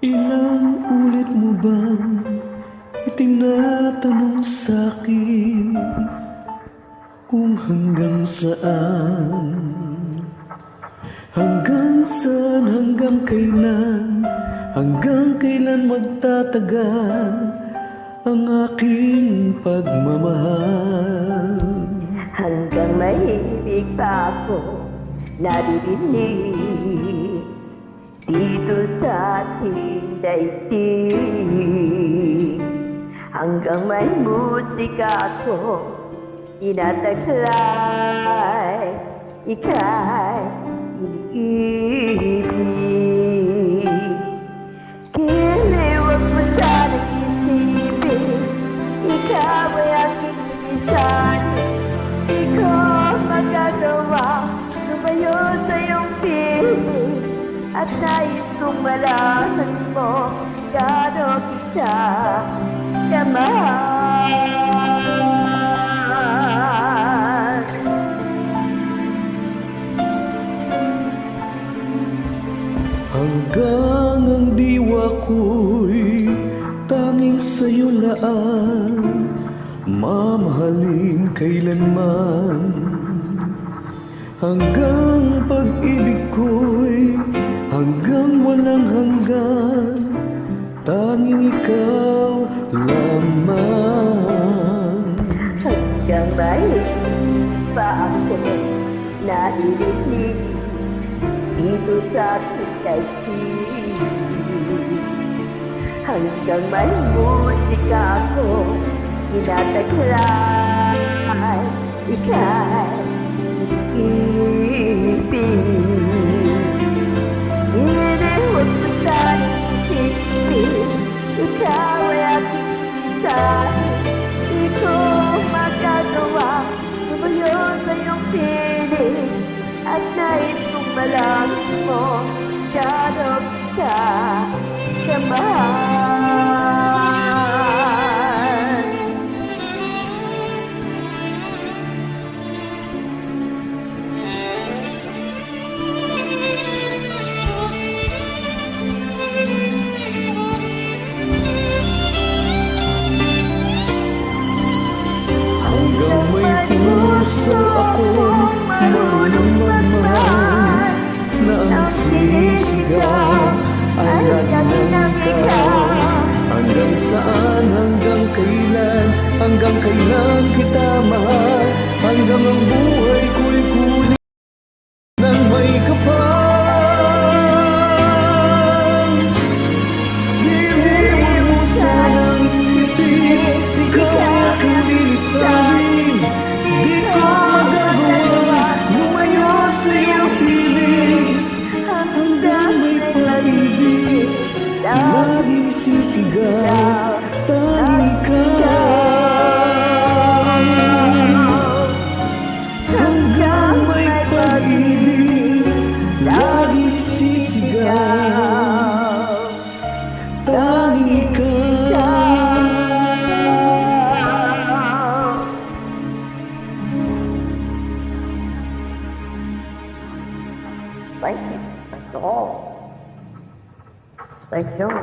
Ilang ulit mo bang itinatanong sa'kin kung hanggang saan? Hanggang saan, hanggang kailan magtatagal ang aking pagmamahal? Hanggang mahimik pa ako nadidinig dito sa ating daigdig. Hanggang may musika ako tinataglay, ika'y iniibig. Kaya huwag mo sanang isipin, ikaw ay aking inisan. Di ko magagawa lumayo sa iyong piling, at nais kong malaman mo gaano kita kamahal. Hanggang ang diwa ko'y tanging sa'yo laan, mamahalin kailanman. Hanggang pag-ibig ko'y hanggang walang hanggan, tanging ikaw lamang. Hanggang may pa ako naiinig dito sa ating daigdig. Hanggang may musika ako tinataglay, ika'y iniibig. Hindi huwag mo sanang isipin, ikaw ay aking inisan. Di ko magagawa lumayo sa iyong piling, at nais kong malaman mo gaano kita kamahal. Hanggang may puso akong marunong magmahal, na ang sisigaw ay lagi ng ikaw. Hanggang saan, hanggang kailan kita mahal, hanggang ang buhay ko'y kunin ng may kapal. Huwag mo sanang isipin, ikaw ay aking lilisanin. Di ko magagawa lumayo sa iyong piling, hanggang may pag-ibig laging sisigaw, tanging ikaw. Hanggang may pag-ibig laging sisigaw, tanging ikaw. Thank you. That's all. Thank you.